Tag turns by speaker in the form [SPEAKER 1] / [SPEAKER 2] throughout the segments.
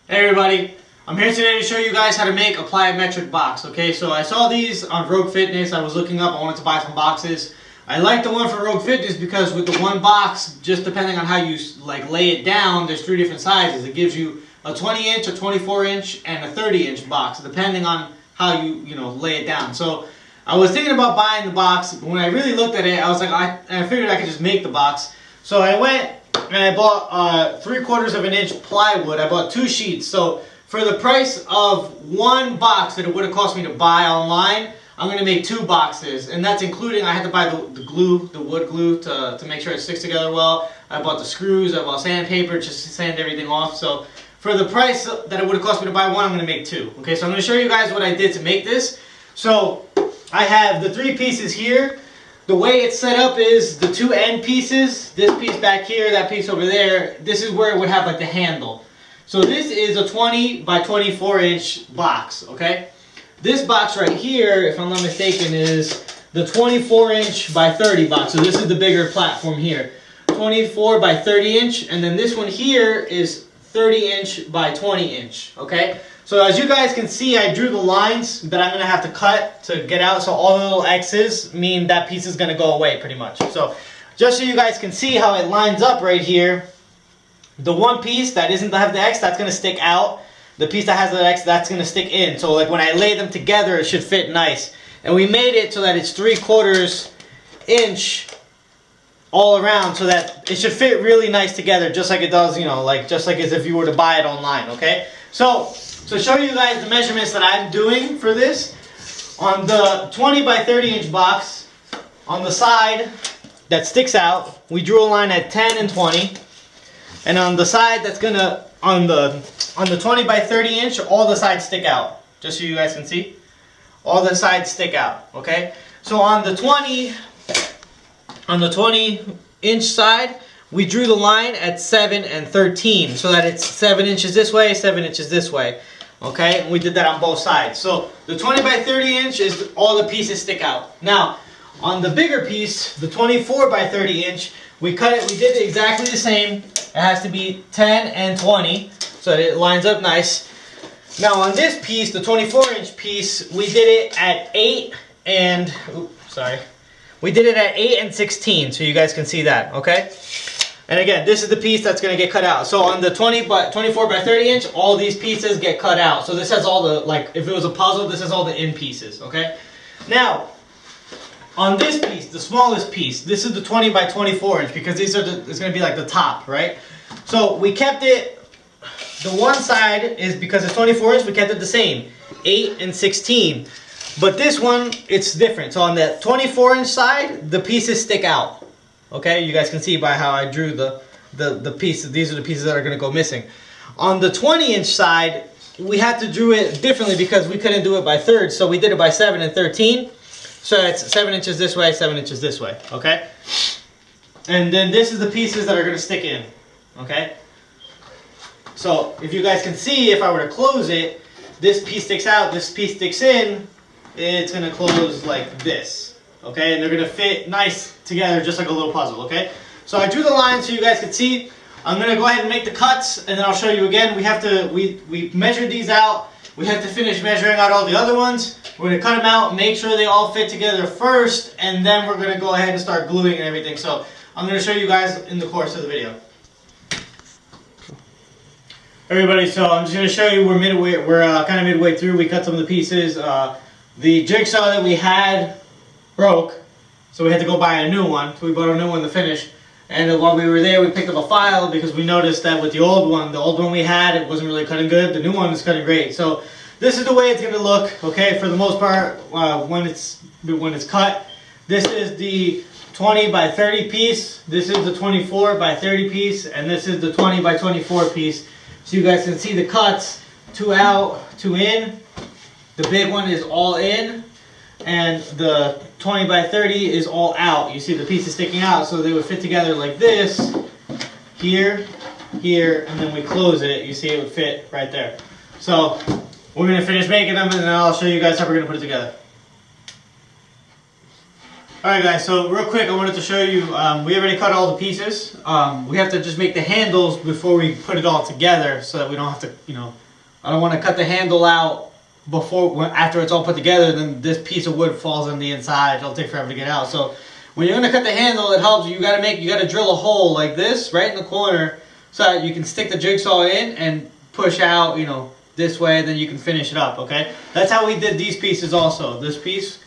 [SPEAKER 1] Hey everybody, I'm here today to show you guys how to make a plyometric box. Okay, so I saw these on Rogue Fitness. I was looking up, I wanted to buy some boxes. I like the one from Rogue Fitness because with the one box, just depending on how you lay it down, there's 3 different sizes. It gives you a 20-inch, a 24-inch, and a 30-inch box, depending on how you lay it down. So I was thinking about buying the box. When I really looked at it, I was like, I figured I could just make the box. So I went and I bought 3/4 of an inch plywood. I bought 2 sheets. So for the price of one box that it would have cost me to buy online, I'm going to make 2 boxes. And that's including, I had to buy the glue, the wood glue to make sure it sticks together well. I bought the screws, I bought sandpaper just to sand everything off. So for the price that it would have cost me to buy one, I'm going to make 2. Okay, so I'm going to show you guys what I did to make this. So I have the 3 pieces here. The way it's set up is the 2 end pieces, this piece back here, that piece over there, this is where it would have like the handle. So this is a 20 by 24 inch box, okay? This box right here, if I'm not mistaken, is the 24 inch by 30 box. So this is the bigger platform here. 24 by 30 inch, and then this one here is 30 inch by 20 inch, okay? So as you guys can see, I drew the lines that I'm going to have to cut to get out. So all the little X's mean that piece is going to go away pretty much. So just so you guys can see how it lines up right here, the one piece that doesn't have the X, that's going to stick out. The piece that has the X, that's going to stick in. So like when I lay them together, it should fit nice. And we made it so that it's 3/4 inch all around so that it should fit really nice together, just like it does, just like as if you were to buy it online, okay? So show you guys the measurements that I'm doing for this. On the 20 by 30 inch box, on the side that sticks out, we drew a line at 10 and 20. And on the side that's gonna, on the 20 by 30 inch, all the sides stick out. Just so you guys can see. All the sides stick out, okay? So on the 20 inch side, we drew the line at 7 and 13, so that it's 7 inches this way, 7 inches this way. Okay, and we did that on both sides. So the 20 by 30 inch is all the pieces stick out. Now, on the bigger piece, the 24 by 30 inch, we cut it, we did it exactly the same. It has to be 10 and 20, so that it lines up nice. Now on this piece, the 24 inch piece, we did it at 8 and, we did it at 8 and 16, so you guys can see that, okay? And again, this is the piece that's going to get cut out. So on the 24 by 30 inch, all these pieces get cut out. So this has all the, if it was a puzzle, this has all the in pieces, okay? Now, on this piece, the smallest piece, this is the 20 by 24 inch because these are it's going to be like the top, right? So we kept it, the one side is, because it's 24 inch, we kept it the same, 8 and 16. But this one, it's different. So on the 24 inch side, the pieces stick out. Okay, you guys can see by how I drew the pieces. These are the pieces that are going to go missing. On the 20 inch side, we had to drew it differently because we couldn't do it by thirds. So we did it by 7 and 13. So it's 7 inches this way, 7 inches this way. Okay? And then this is the pieces that are going to stick in. Okay? So if you guys can see, if I were to close it, this piece sticks out, this piece sticks in, it's going to close like this. Okay, and they're going to fit nice together just like a little puzzle, okay? So I drew the line so you guys could see. I'm going to go ahead and make the cuts, and then I'll show you again. We measured these out. We have to finish measuring out all the other ones. We're going to cut them out, make sure they all fit together first, and then we're going to go ahead and start gluing and everything. So I'm going to show you guys in the course of the video. Everybody, so I'm just going to show you we're kind of midway through. We cut some of the pieces. The jigsaw that we had broke, so we had to go buy a new one. So we bought a new one to finish. And while we were there, we picked up a file because we noticed that with the old one we had, it wasn't really cutting good. The new one is cutting great. So this is the way it's going to look. Okay, for the most part, when it's cut, this is the 20 by 30 piece. This is the 24 by 30 piece, and this is the 20 by 24 piece. So you guys can see the cuts: 2 out, 2 in. The big one is all in. And the 20 by 30 is all out. You see the pieces sticking out, so they would fit together like this, here, here, and then we close it. You see it would fit right there. So we're going to finish making them, and then I'll show you guys how we're going to put it together. Alright guys, so real quick I wanted to show you, we already cut all the pieces. We have to just make the handles before we put it all together so that we don't have to, I don't want to cut the handle out after it's all put together, then this piece of wood falls on the inside. It'll take forever to get out. So when you're going to cut the handle, it helps you got to drill a hole like this right in the corner so that you can stick the jigsaw in and push out, this way, then you can finish it up, okay? That's how we did these pieces also. This piece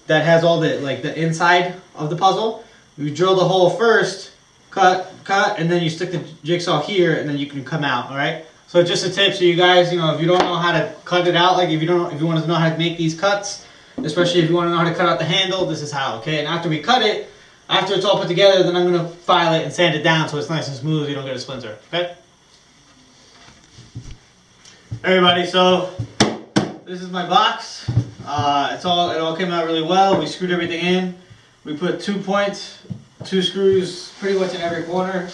[SPEAKER 1] that has all the inside of the puzzle. You drill the hole first, cut, and then you stick the jigsaw here, and then you can come out. All right. So just a tip, so you guys, if you don't know how to cut it out, like if you want to know how to make these cuts, especially if you want to know how to cut out the handle, this is how. Okay. And after we cut it, after it's all put together, then I'm gonna file it and sand it down so it's nice and smooth. You don't get a splinter. Okay. Everybody, so this is my box. It all came out really well. We screwed everything in. We put 2 points, 2 screws pretty much in every corner.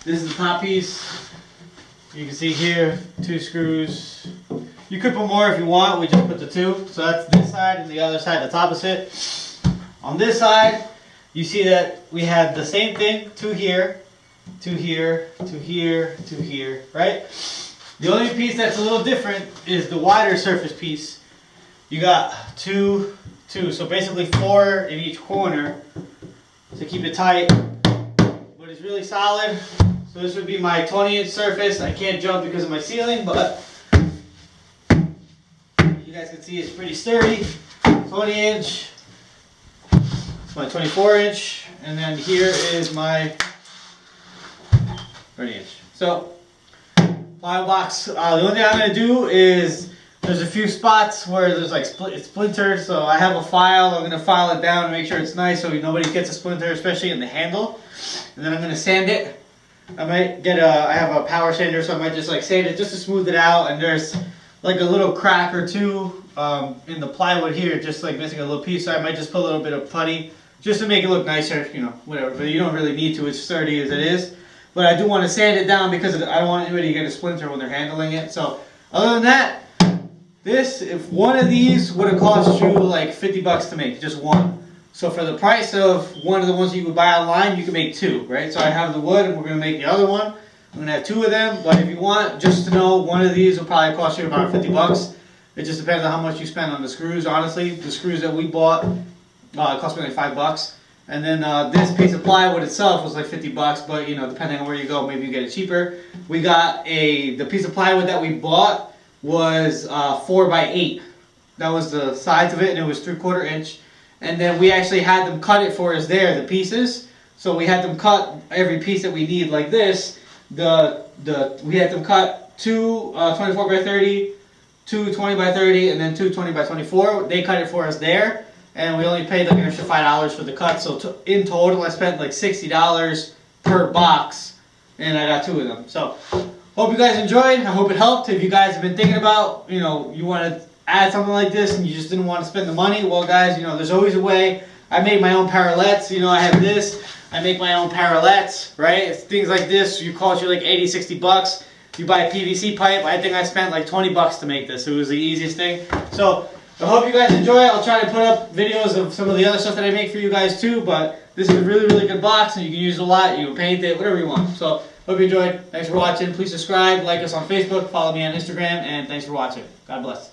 [SPEAKER 1] This is the top piece. You can see here, 2 screws. You could put more if you want. We just put the 2. So that's this side, and the other side that's opposite. On this side, you see that we had the same thing, 2 here, 2 here, 2 here, 2 here, right? The only piece that's a little different is the wider surface piece. You got 2, so basically 4 in each corner to keep it tight, but it's really solid. So this would be my 20-inch surface. I can't jump because of my ceiling, but you guys can see it's pretty sturdy. 20-inch, it's my 24-inch, and then here is my 30-inch. So Plyo Box, the only thing I'm going to do is, there's a few spots where there's it's splintered, so I have a file. I'm going to file it down and make sure it's nice so nobody gets a splinter, especially in the handle. And then I'm going to sand it. I might I have a power sander, so I might just sand it just to smooth it out. And there's a little crack or two in the plywood here, just missing a little piece. So I might just put a little bit of putty just to make it look nicer, whatever. But you don't really need to, it's sturdy as it is. But I do want to sand it down because I don't want anybody to get a splinter when they're handling it. So other than that, if one of these would have cost you like $50 to make, just one. So for the price of one of the ones you would buy online, you can make 2, right? So I have the wood and we're going to make the other one. I'm going to have 2 of them, but if you want just to know, one of these will probably cost you about $50. It just depends on how much you spend on the screws. Honestly, the screws that we bought cost me like $5. And then this piece of plywood itself was like $50, but depending on where you go, maybe you get it cheaper. We got the piece of plywood that we bought was 4 by 8. That was the size of it, and it was 3/4 inch. And then we actually had them cut it for us the pieces. So we had them cut every piece that we need like this. We had them cut 2 24 by 30, 2 20 by 30, and then 2 20 by 24. They cut it for us there, and we only paid an extra $5 for the cut. So in total, I spent like $60 per box, and I got 2 of them. So hope you guys enjoyed. I hope it helped. If you guys have been thinking about, you want to add something like this and you just didn't want to spend the money, well guys, there's always a way. I made my own parallettes. I have this. I make my own parallettes, right? It's things like this. You cost you like 80, 60 bucks. You buy a PVC pipe. I think I spent like 20 bucks to make this. It was the easiest thing. So I hope you guys enjoy it. I'll try to put up videos of some of the other stuff that I make for you guys too, but this is a really, really good box and you can use it a lot. You can paint it, whatever you want. So hope you enjoyed. Thanks for watching. Please subscribe, like us on Facebook, follow me on Instagram, and thanks for watching. God bless.